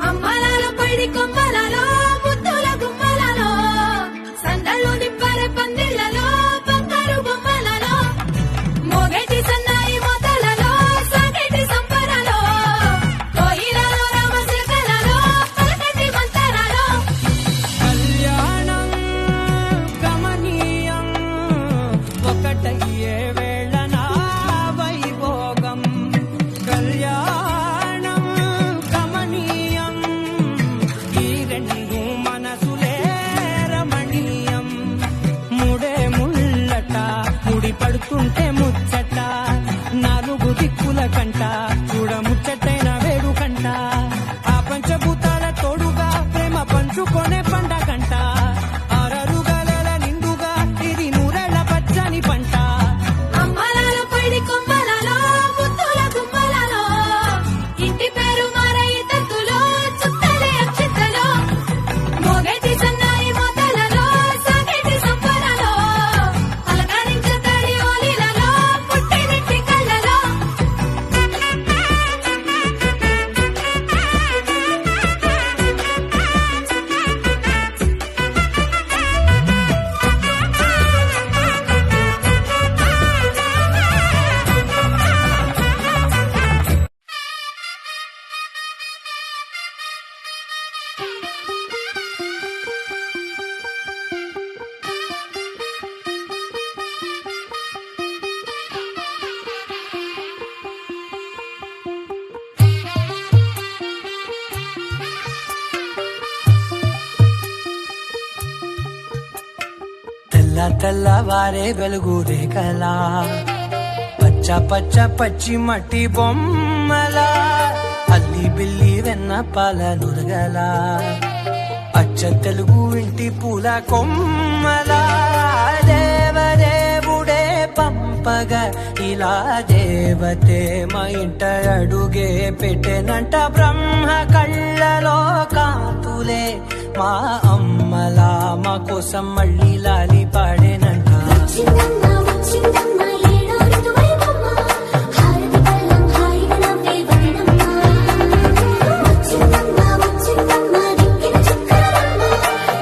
అమ్మలాలో పడి కొమ్మలలో ముద్దుల గుమ్మలలో సందళ్ళు నిప్పర పందిళ్లలో బంగారు బొమ్మలలో మోగేటి సన్నాయి మోతలలో సాగేటి సంబరాలో కోయిలలో రామశిల్కలలో పలకటి మంతరాలో కళ్యాణం గమనీయం ఒకటయ్యే వేళ నా వైభోగం కళ్యాణం గమనీయం ఈ రెండు మనసులే రమణీయం ముడే ముళ్ళట ముడి పడుతుంటే ముచ్చట నాలుగు దిక్కుల కంట చూడ ముచ్చటైన వేడుకంట ఆ పంచభూతాల తోడుగా ప్రేమ పంచుకొనే పండగంట ఆరరుగల నిండుగా ఇది నూరెళ్ళ పచ్చని పంట అమ్మలాలో పడి కొమ్మలలో ముద్దుల గుమ్మలలో ఇంటి పేరు మారయి తంతులో చుట్టలే అక్షింతలో మోగేటి సన్నాయి మోతలలో సాగేటి సంబరాలో అలకరించే తడి ఓలిలలో పుట్టినింటి కళ్ళలో తెల్ల తెల్లవారే వెలుగు రేఖలా పచ్చ పచ్చ పచ్చి మట్టి బొమ్మలా అల్లి బిల్లి వెన్న పాల నురగలా అచ్చ తెలుగు ఇంటి పూల కొమ్మలా దేవదేవుడే పంపగా ఇలా దేవతే మా ఇంట అడుగే పెట్టెనంట బ్రహ్మ కళ్ళలో కాతులే మా అమ్మలా మా కోసం మళ్ళీ లాలి పాడేనంట వచ్చిందమ్మ వచ్చిందమ్మ ఏడో ఋతువైవమ్మ హారతి పళ్ళం హాయిగా నవ్వే వదినమ్మ వచ్చిందమ్మ వచ్చిందమ్మ దిక్కిన చుక్కలమ్మ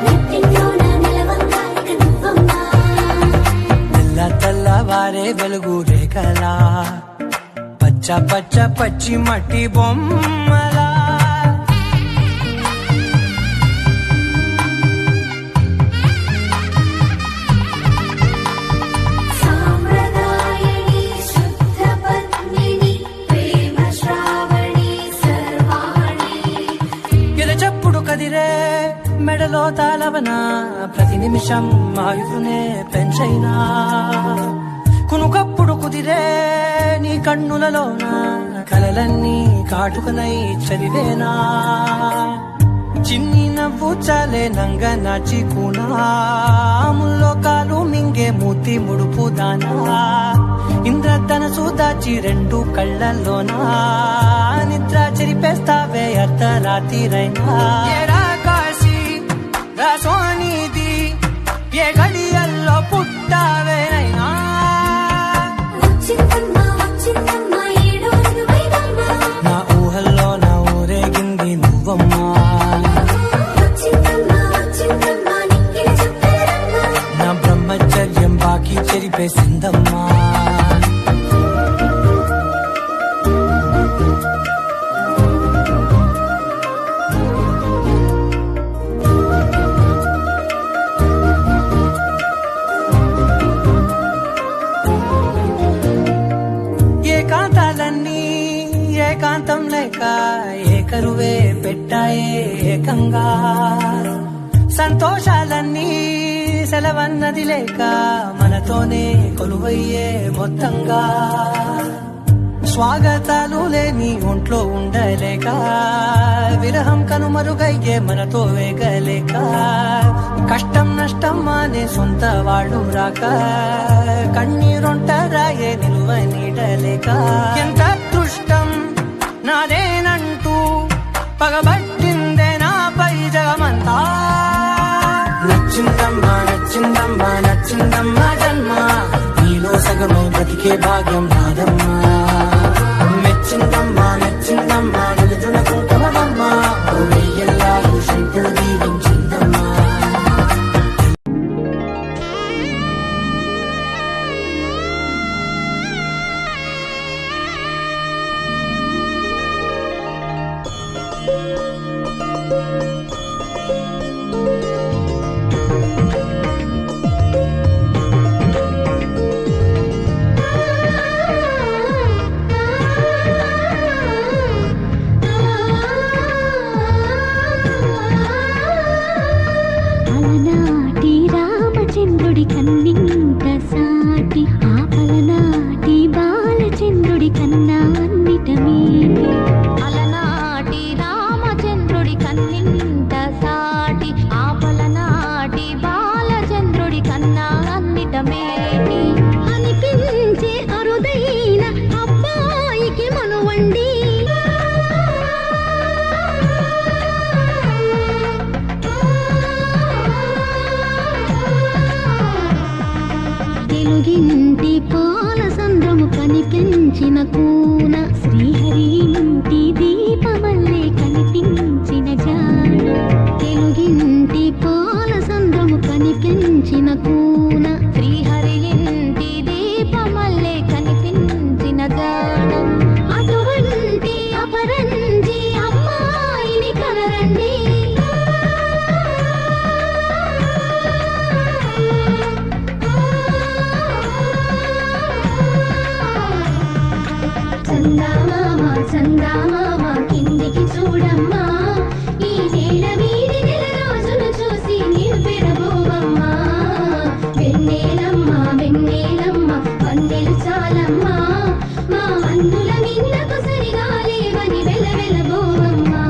నెట్టింట్లోన నిలవంగాయక నువ్వమ్మ తెల్ల తెల్లవారే వెలుగు రేఖలా పచ్చ పచ్చ పచ్చి మట్టి బొమ్మలా సాంప్రదాయని శుద్ధ పద్మిని ప్రేమ శ్రావణి సర్వాణి ఎరచప్పుడు కదిరే మెడలో తాళవన ప్రతి నిమిషం ఆయుధునే పెంచైనా కునుకప్పుడు కుదిరే నీ కన్నులలోన కలలన్నీ కాటుకనై చదివేనా చిన్ని నవ్వు చాలే నంగ నాచి కూనాముల్లో కాలు మింగే మూతి ముడుపు దానా ఇంద్రధనసు దాచి రెండు కళ్ళల్లోనా నిద్ర చెరిపేస్తావే అర్ధరాత్రిరైనా ఏరా కాశీ రా సోనిది ఏ గడియల్లో పుట్టావేనైనా వచ్చిందమ్మ వచ్చిందమ్మ ఏడో ఋతువైవమ్మ నా ఊహల్లో నా ఊరేగింది నువ్వమ్మా వచ్చిందమ్మ వచ్చిందమ్మ నిక్కిన చుక్కలమ్మ నా బ్రహ్మచర్యం బాకీ చెరిపేసిందమ్మా ఏకాంతాలన్నీ ఏకాంతం లేక ఏకరువే పెట్టాయే ఏకంగా సంతోషాలన్నీ సెలవన్నది లేక మనతోనే కొలువయ్యే మొత్తంగా స్వాగతాలు లేని ఒంట్లో ఉండలేక విరహం కనుమరుగయ్యే మనతో వేగలేక కష్టం నష్టం అనే సొంత వాళ్ళు రాక కన్నీరొంటరాయే నిలువ నీడలేక ఎంత అదృష్టం నాదేనంటూ పగబట్టిందే నాపై జగమంతా నచ్చిందమ్మా నచ్చిందమ్మా నచ్చిందమ్మా జన్మ దొరికే భాగ్యం నాదమ్మా. మెచ్చిందమ్మా మెచ్చిందమ్మా నిలుచున కుంకుమమ్మా, ఓ వెయ్యల్లాలు శంకులు దీవించిందమ్మా. అలనాటి రామచంద్రుడి కన్నింత సాటి, ఆపలనాటి బాలచంద్రుడి కన్నా అన్నిట మేటి. అలనాటి రామచంద్రుడి కన్నింత సాటి, ఆపలనాటి బాలచంద్రుడి కన్నా అన్నిట మేటి. అనిపించే అరుదైన అబ్బాయికి మనువండి, తెలుగింటి పాల సంద్రము కనిపించిన కూన, శ్రీహరి ఇంటి దీపమల్లే కనిపించిన జాడ. తెలుగింటి పాల సంద్రము కనిపించిన కూన, శ్రీహరి ఇంటి దీపమల్లే కనిపించిన జాడ. అటువంటి అపరంజి అమ్మాయిని కనరండి, చందమామ చందమామ కిందికి చూడమ్మా, ఈ నేల మీది నెల రోజులు చూసి నీవు పెరబోవమ్మా. వెన్నెలమ్మ వెన్నెలమ్మ వన్నెలు చాలమ్మా, మా అందుల మిన్నకు సరిగా లేవని వెలవెలబోవమ్మా.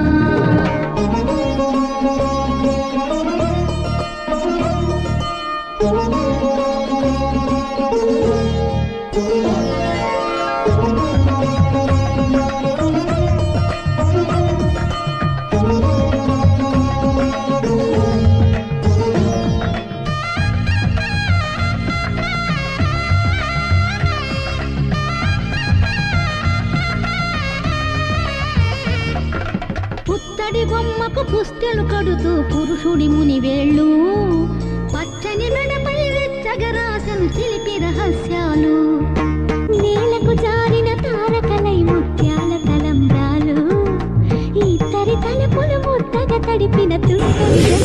పుత్తడి బొమ్మకు పుస్తెలు కడుతూ పురుషుడి ముని వేళ్ళు, పచ్చని మెడపై వెచ్చగరాసను చిలిపి రహస్యాలు. నేలకు జారిన తారకలై ముత్యాల తలంబ్రాలు, ఇద్దరి తలుపులు ముద్దగా తడిపిన తుట్టలు.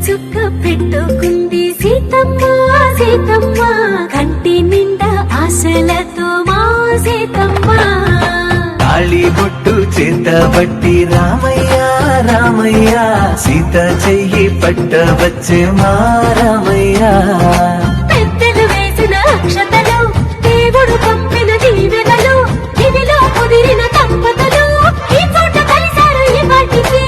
చుక్క పెట్టుకుంది సీతమ్మ సీతమ్మ, కంటి నిండా ఆశలతో మా సీతమ్మ. తాళి బొట్టు చేతబట్టి రామయ్య రామయ్య, సీత చెయ్యి పట్టవచ్చే మా రామయ్య. పెద్దలు వేసిన అక్షతలు, దేవుడు పంపిన దీవెనలు, ఇవిలో కుదిరిన దంపతులు ఈ చోట కలిశారు ఈ వాటికి.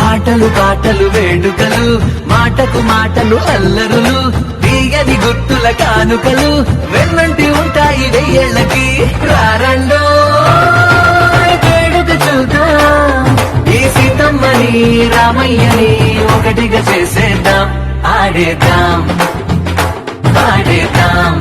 ఆటలు పాటలు వేడుకలు, మాటకు మాటలు అల్లరులు, తీయని గుర్తుల కానుకలు వెన్నంటి ఉంటాయి వెయ్యేళ్ళకి. రారండో వేడుక చూద్దాం, ఈ సీతమ్మని రామయ్యని ఒకటిగా చేసేద్దాం. ఆడేద్దాం పాడేద్దాం.